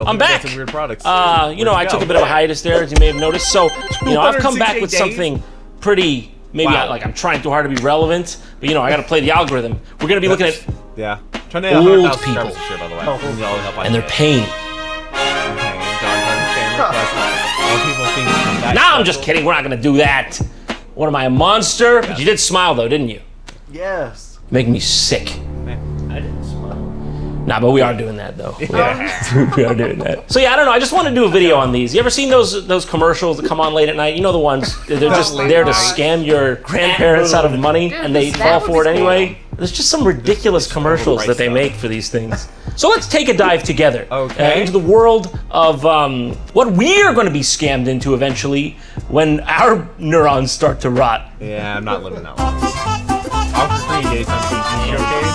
I'm back. Some weird products. You know, I took a bit of a hiatus there, as you may have noticed. So, you know, I've come back with something pretty. Maybe I'm trying too hard to be relevant, but you know, I got to play the algorithm. We're gonna be looking at old people, and they're paying. Nah, I'm just kidding. We're not gonna do that. What am I, a monster? But you did smile though, didn't you? Yes. Making me sick. I didn't smile. Nah, but we are doing that though. We are doing that. So yeah, I don't know. I just want to do a video on these. You ever seen those commercials that come on late at night? You know the ones. They're just there to scam your grandparents out of money, and they fall for it anyway. There's just some ridiculous commercials that they make for these things. So let's take a dive together into the world of what we are going to be scammed into eventually when our neurons start to rot. Yeah, I'm not living that long. I'll create days on TV showcase.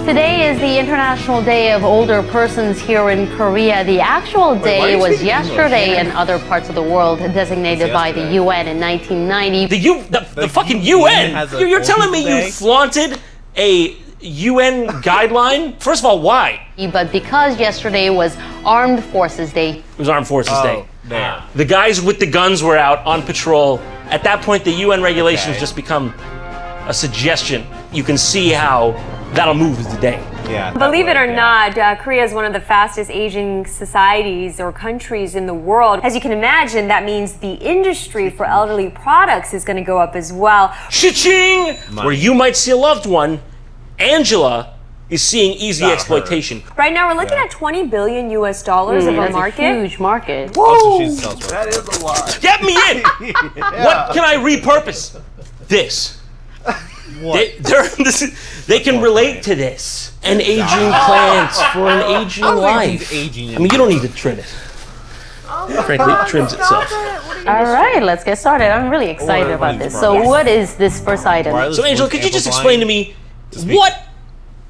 Today is the International Day of Older Persons here in Korea. The actual day was yesterday in other parts of the world, designated by the UN in 1990. The fucking UN? You're telling me you flaunted a UN guideline? First of all, why? But because yesterday was Armed Forces Day. It was Armed Forces Day. There. The guys with the guns were out on patrol. At that point, the UN regulations just become a suggestion. You can see how that'll move with the day. Yeah. Believe it or not, Korea is one of the fastest aging societies or countries in the world. As you can imagine, that means the industry for elderly products is going to go up as well. Cha-ching! Where you might see a loved one, Angela is seeing easy exploitation. Right now, we're looking at $20 billion of a market. A huge market. Woo! That is a lot. Get me in! What can I repurpose? This. They can relate to this. An aging plant for an aging life. I mean, you don't need to trim it. Frankly, it trims itself. All right, let's get started. I'm really excited about this. So what is this first item? So Angela, could you just explain to me what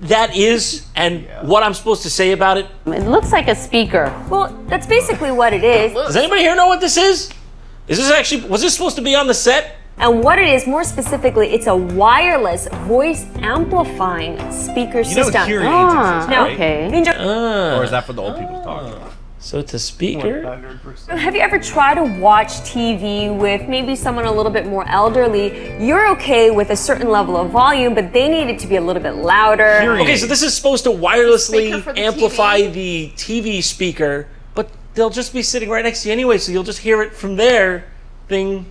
that is and what I'm supposed to say about it? It looks like a speaker. Well, that's basically what it is. Does anybody here know what this is? Was this supposed to be on the set? And what it is, more specifically, it's a wireless voice amplifying speaker system. Hearing aids exist, right? Okay. Or is that for the old people to talk about? So it's a speaker? 100%. Have you ever tried to watch TV with maybe someone a little bit more elderly? You're okay with a certain level of volume, but they need it to be a little bit louder. Okay, so this is supposed to wirelessly amplify the TV speaker, but they'll just be sitting right next to you anyway, so you'll just hear it from their thing.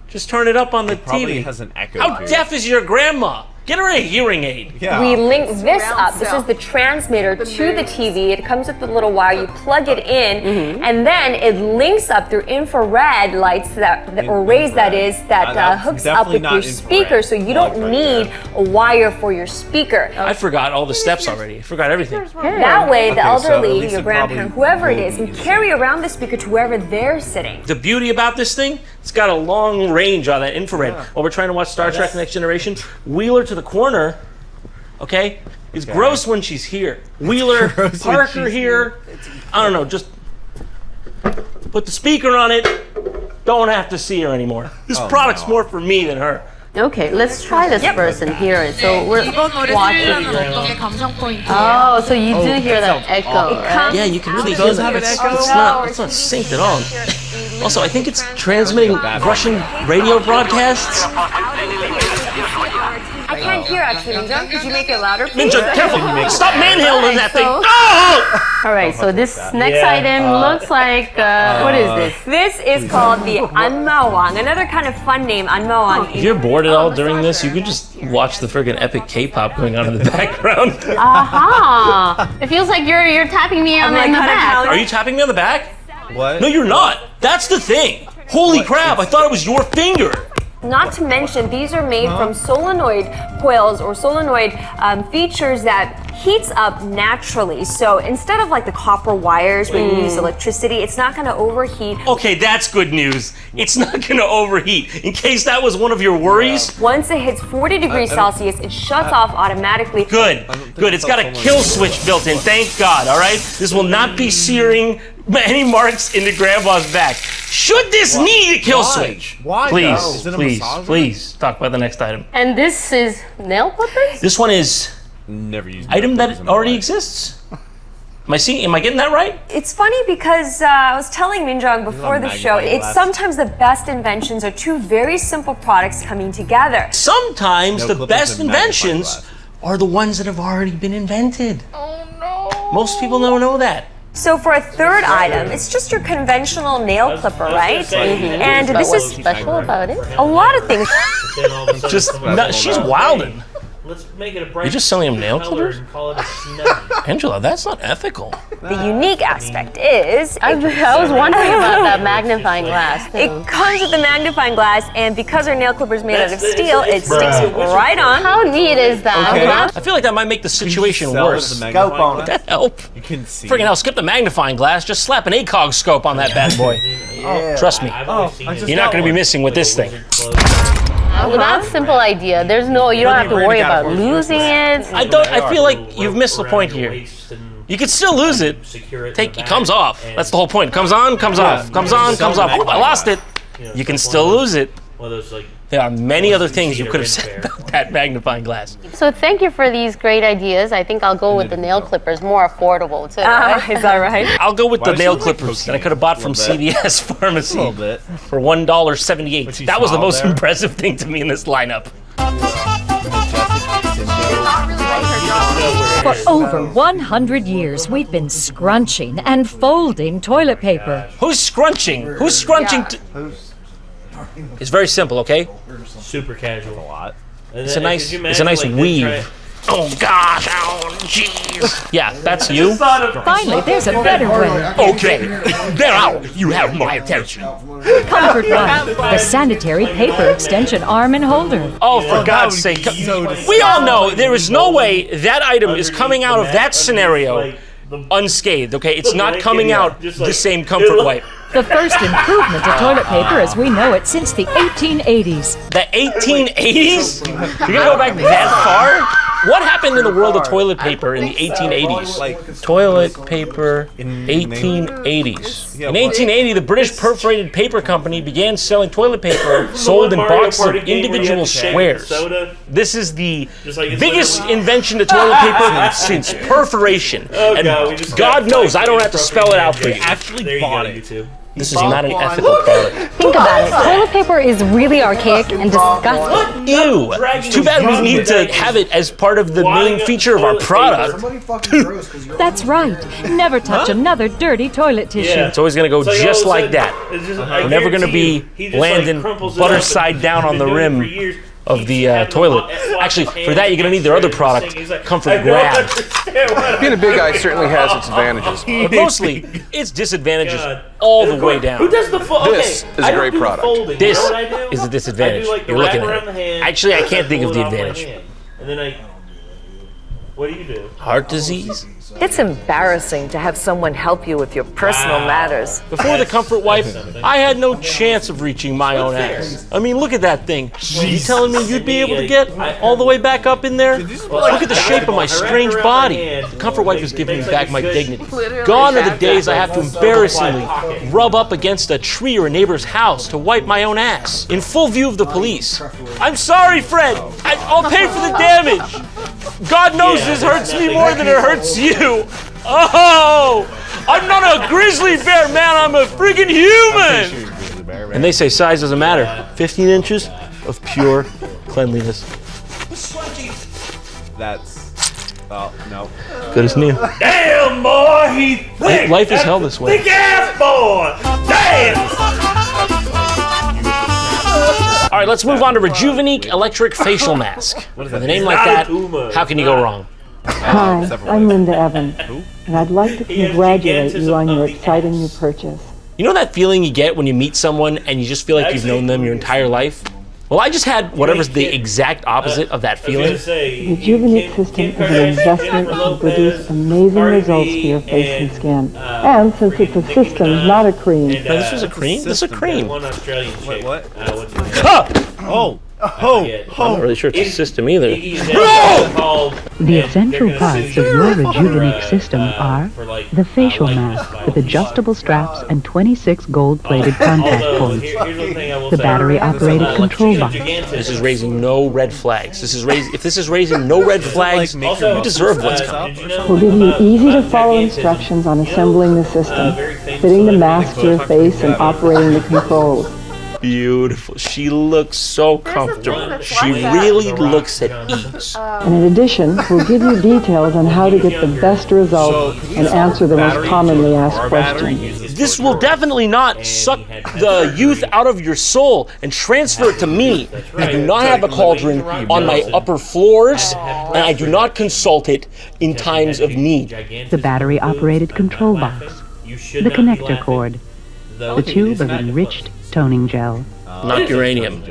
Just turn it up on the Probably TV. has an echo. How deaf is your grandma? Get her a hearing aid. Yeah. We link this up. This is the transmitter to the TV. It comes with a little wire. You plug it in, and then it links up through infrared lights or rays that hooks up with your speaker. So you don't need a wire for your speaker. I forgot all the steps already. I forgot everything. That way, the elderly, least your it grandparent, probably whoever it is, can carry around the speaker to wherever they're sitting. The beauty about this thing, it's got a long range on that infrared. While we're trying to watch Star Trek Next Generation, wheel her to the corner, okay? It's gross when she's here. Wheeler, park her here. I don't know, just put the speaker on it. Don't have to see her anymore. This product's more for me than her. Okay, let's try this first and hear it. So we're watching. Oh, so you do hear that echo, right? Yeah, you can really hear that. It's not synced at all. Also, I think it's transmitting Russian radio broadcasts. I can't hear actually, Ninja. Could you make it louder, please? Ninja, careful! Stop manhandling that thing! Oh! All right, so this next item looks like, what is this? This is called the Anmawang, another kind of fun name, Anmawang. If you're bored at all during this, you can just watch the friggin' epic K-pop going on in the background. Aha! It feels like you're tapping me on the back. Are you tapping me on the back? What? No, you're not. That's the thing. Holy crap, I thought it was your finger. Not to mention, these are made from solenoid coils or solenoid features that heats up naturally. So instead of like the copper wires where you use electricity, it's not going to overheat. Okay, that's good news. It's not going to overheat. In case that was one of your worries. Once it hits 40 degrees Celsius, it shuts off automatically. Good. It's got a kill switch built in. Thank God, all right? This will not be searing any marks into Grandma's back. Should this need a kill switch? Why? Please talk about the next item. And this is nail clippers? This one is Never used item that already exists. Am I getting that right? It's funny because I was telling Minjong before the show, it's sometimes the best inventions are two very simple products coming together. Sometimes the best inventions are the ones that have already been invented. Oh no. Most people don't know that. So for a third item, it's just your conventional nail clipper, right? And this is special about it. a lot of things. She's wildin'. Let's make it a bright. You're just selling them nail clippers? and call it a snuggie. Angela, that's not ethical. The unique aspect is I was wondering about that magnifying glass. it comes with the magnifying glass, and because our nail clipper is made out of steel, it sticks right on. How neat is that? I feel like that might make the situation worse. Scope on Would it. that help? You can see. Freaking hell, skip the magnifying glass. Just slap an ACOG scope on that bad boy. Yeah. Trust me. You're not going to be missing with this thing. With that simple idea, you don't have to worry about losing it. I feel like you've missed the point here. You can still lose it. It comes off. That's the whole point. It comes on, comes off. Comes on, comes off. Oh, I lost it. You can still lose it. There are many other things you could have said about that magnifying glass. So thank you for these great ideas. I think I'll go with the nail clippers, more affordable too. Right? Is that right? I'll go with the nail clippers that I could have bought from CVS Pharmacy for $1.78. That was the most impressive thing to me in this lineup. For over 100 years, we've been scrunching and folding toilet paper. Who's scrunching? Who's scrunching? It's very simple, okay? Super casual. A lot. It's a nice weave. Oh gosh, oh jeez. Yeah, that's you. Finally, there's a better way. Okay, now you have my attention. Comfort One, the sanitary paper extension arm and holder. Oh, for God's sake. We all know there is no way that item is coming out of that scenario unscathed, okay? It's not coming out the same comfort wipe. The first improvement to toilet paper as we know it since the 1880s. The 1880s? You're gonna go back that far? What happened in the world of toilet paper in the 1880s? Toilet paper, 1880s. In 1880, the British Perforated Paper Company began selling toilet paper sold in boxes of individual squares. This is the biggest invention to toilet paper since perforation. And God knows I don't have to spell it out for you. Actually bought it. This is not an ethical product. Think about it. Toilet paper is really archaic and disgusting. Ew. Too bad we need to have it as part of the main feature of our product. That's right. Never touch another dirty toilet tissue. It's always going to go just like that. We're never going to be landing butter side down on the rim of the toilet. Actually, for that, you're going to need their other product, Comfort Grab. Being a big guy certainly has its advantages. But mostly, it's disadvantages all the way down. Who does the This is a great product. This is a disadvantage. You're looking at it. Actually, I can't think of the advantage. And then what do you do? Heart disease? It's embarrassing to have someone help you with your personal matters. Before the Comfort Wipe, I had no chance of reaching my own ass. I mean, look at that thing. You telling me you'd be able to get all the way back up in there? Look at the shape of my strange body. The Comfort Wipe is giving me back my dignity. Gone are the days I have to embarrassingly rub up against a tree or a neighbor's house to wipe my own ass in full view of the police. I'm sorry, Fred. I'll pay for the damage. God knows this hurts me more than it hurts you. Oh, I'm not a grizzly bear, man. I'm a freaking human. And they say size doesn't matter. 15 inches of pure cleanliness. That's, no. Good as new. Damn, boy, he's thick. Life is hell this way. Thick ass boy. Damn. All right, let's move on to Rejuvenique Electric Facial Mask. With a name like that, how can you go wrong? Hi, I'm Linda Evans, and I'd like to congratulate you on your exciting new purchase. You know that feeling you get when you meet someone and you just feel like you've known them your entire life? Well, I just had whatever's the exact opposite of that feeling. The Rejuvenique system is an investment to produce amazing results for your face and skin. And since it's a system, not a cream. No, this was a cream? This is a cream. One Australian chick. What? What's his name? Ah! Oh! I'm not really sure it's a system either. The essential parts of your Rejuvenate system are the facial mask with adjustable straps and 26 gold-plated contact points, the battery-operated control box. This is raising no red flags. If this is raising no red flags, you deserve what's coming. We'll give you easy-to-follow instructions on assembling the system, fitting the mask to your face, and operating the controls. Beautiful. She looks so comfortable. She really looks at ease. And in addition, we'll give you details on how to get the best results and answer the most commonly asked questions. This will definitely not suck the youth out of your soul and transfer it to me. I do not have a cauldron on my upper floors, and I do not consult it in times of need. The battery-operated control box, the connector cord, the tube of enriched toning gel. Not uranium.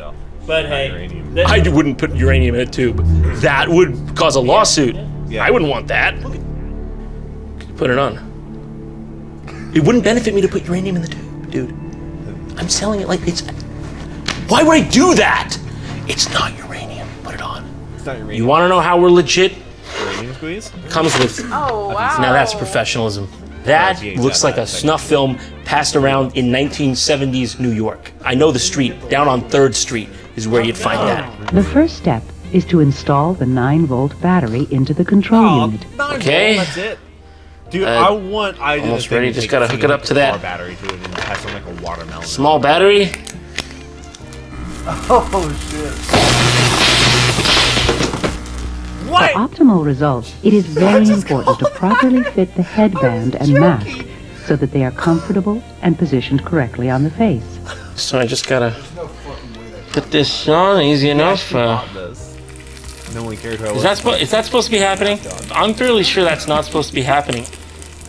But hey, I wouldn't put uranium in a tube. That would cause a lawsuit. I wouldn't want that. Put it on. It wouldn't benefit me to put uranium in the tube, dude. I'm selling it like it's... Why would I do that? It's not uranium. Put it on. It's not uranium. You want to know how we're legit? Uranium squeeze? Comes with... Oh, wow. Now that's professionalism. That looks like a snuff film passed around in 1970s New York. I know the street. Down on 3rd Street is where you'd find that. The first step is to install the 9-volt battery into the control unit. Okay. That's it. Dude, Almost ready. Just gotta hook it up to that battery to it and have some like a watermelon. small battery. Oh shit. For optimal results, it is very important to properly fit the headband and mask so that they are comfortable and positioned correctly on the face. So I just gotta put this on. Easy enough. No one cared how Is that supposed to be happening? I'm fairly sure that's not supposed to be happening.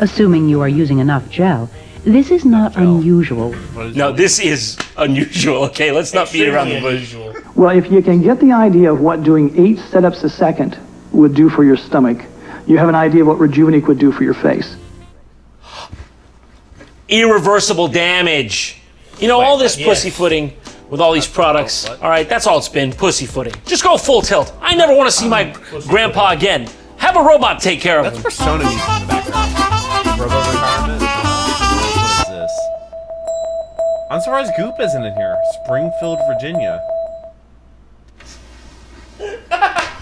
Assuming you are using enough gel, this is not unusual. No, this is unusual. Okay, let's not beat around the bush. Well, if you can get the idea of what doing 8 setups a second would do for your stomach, you have an idea of what Rejuvenate would do for your face. Irreversible damage. You know, all this pussyfooting with all these products, all right, that's all it's been, pussyfooting. Just go full tilt. I never want to see my grandpa again. Have a robot take care of him. That's Persona music in the background. Robo Retirement? What is this? I'm surprised Goop isn't in here. Springfield, Virginia.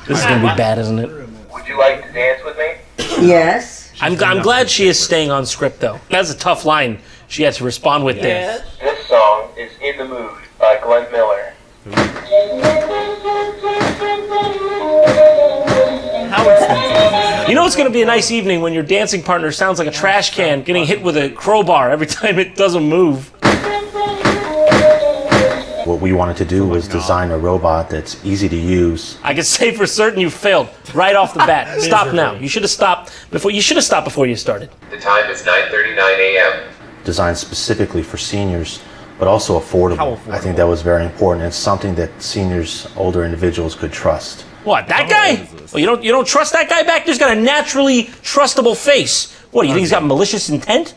This is gonna be bad, isn't it? Would you like to dance with me? Yes. I'm glad she is staying on script, though. That's a tough line she had to respond with there. This song is In the Mood by Glenn Miller. You know it's going to be a nice evening when your dancing partner sounds like a trash can getting hit with a crowbar every time it doesn't move. What we wanted to do was design a robot that's easy to use. I can say for certain you failed right off the bat. Stop now. You should have stopped before you started. The time is 9:39 a.m. Designed specifically for seniors, but also affordable. I think that was very important. It's something that seniors, older individuals could trust. What, that guy? Well, you don't trust that guy back there? He's got a naturally trustable face. What, do you think he's got malicious intent?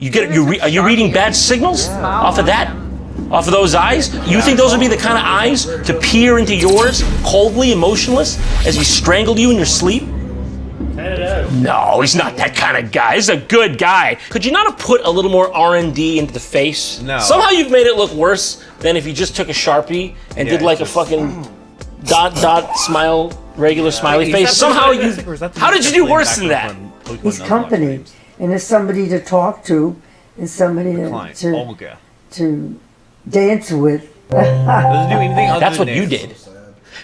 Are you reading bad signals off of that? Off of those eyes? You think those would be the kind of eyes to peer into yours, coldly, emotionless, as he strangled you in your sleep? No, he's not that kind of guy. He's a good guy. Could you not have put a little more R&D into the face? No. Somehow you've made it look worse than if you just took a Sharpie and did like a fucking dot smile, regular smiley face. Somehow you... How did you do worse than that? He's company, and there's somebody to talk to, and somebody to dance with. That's what you did.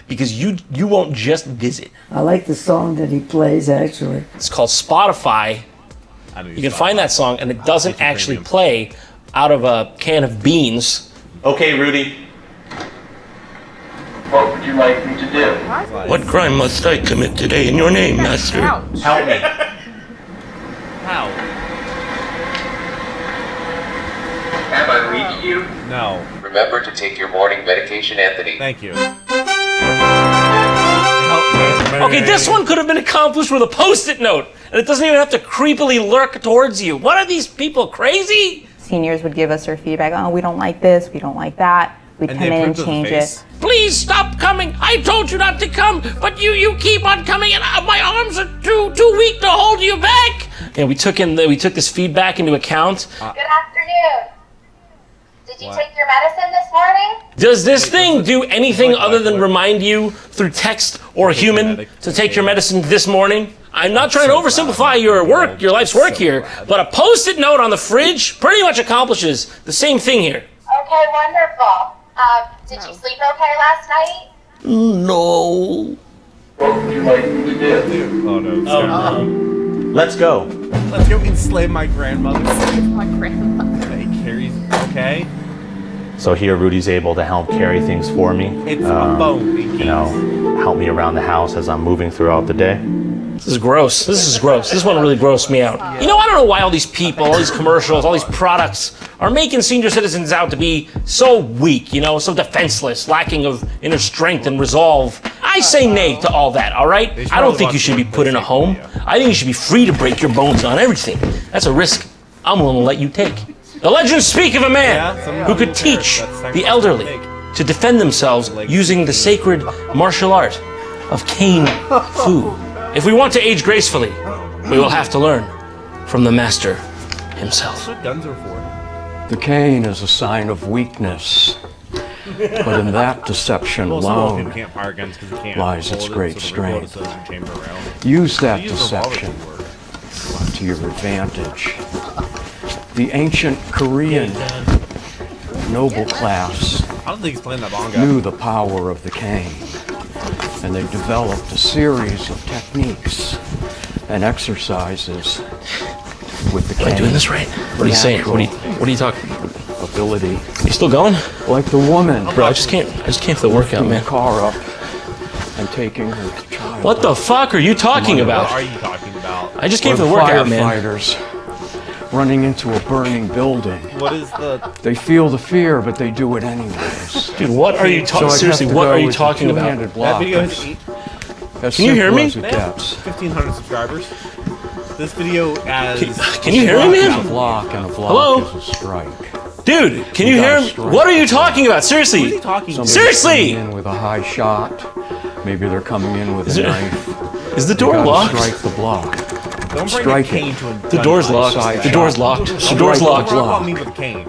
Because you won't just visit. I like the song that he plays, actually. It's called Spotify. You can find that song, and it doesn't actually play out of a can of beans. Okay, Rudy. What would you like me to do? What crime must I commit today in your name, Master? Help me. How? Have I reached you? No. Remember to take your morning medication, Anthony. Thank you. Okay, this one could have been accomplished with a post-it note, and it doesn't even have to creepily lurk towards you. What are these people, crazy? Seniors would give us their feedback. Oh, we don't like this, we don't like that. We'd come in and change it. Please stop coming. I told you not to come, but you keep on coming, and my arms are too weak to hold you back. And we took this feedback into account. Good afternoon. Did you take your medicine this morning? Does this thing do anything other than remind you through text or human to take your medicine this morning? I'm not trying to oversimplify your life's work here, but a Post-it note on the fridge pretty much accomplishes the same thing here. Okay, wonderful. Did you sleep okay last night? No. What would you like me to do? Oh no. Let's go. Let's go enslave my grandmother. My grandmother. Hey, Carrie's okay. So here, Rudy's able to help carry things for me. It's a bone. You know, help me around the house as I'm moving throughout the day. This is gross. This one really grossed me out. You know, I don't know why all these people, all these commercials, all these products are making senior citizens out to be so weak, you know, so defenseless, lacking of inner strength and resolve. I say nay to all that, all right? I don't think you should be put in a home. I think you should be free to break your bones on everything. That's a risk I'm willing to let you take. The legends speak of a man who could teach the elderly to defend themselves using the sacred martial art of cane fu. If we want to age gracefully, we will have to learn from the master himself. That's what guns are for. The cane is a sign of weakness, but in that deception alone lies its great strength. Use that deception to your advantage. The ancient Korean noble class knew the power of the cane, and they developed a series of techniques and exercises with the cane. Am I doing this right? What are you saying? What are you talking? Ability. You still going? Like the woman. Bro, I just came for the workout, man. The car up and taking her child. What the fuck are you talking about? What are you talking about? I just came for the workout, man. Firefighters running into a burning building. What is the... They feel the fear, but they do it anyways. Dude, what are you talking? Seriously, what are you talking about? That video has Can you hear me? 1,500 subscribers. This video as... Can you hear me, man? A block and a block Hello? is a strike. Dude, can you hear me? What are you talking about? Seriously. What are you talking about? Seriously. Coming in with a high shot. Maybe they're coming in with a knife. Is the door locked? Strike the block. Don't bring Strike a cane it. to a The door's locked. The door's locked. The door's locked. What about me with a cane?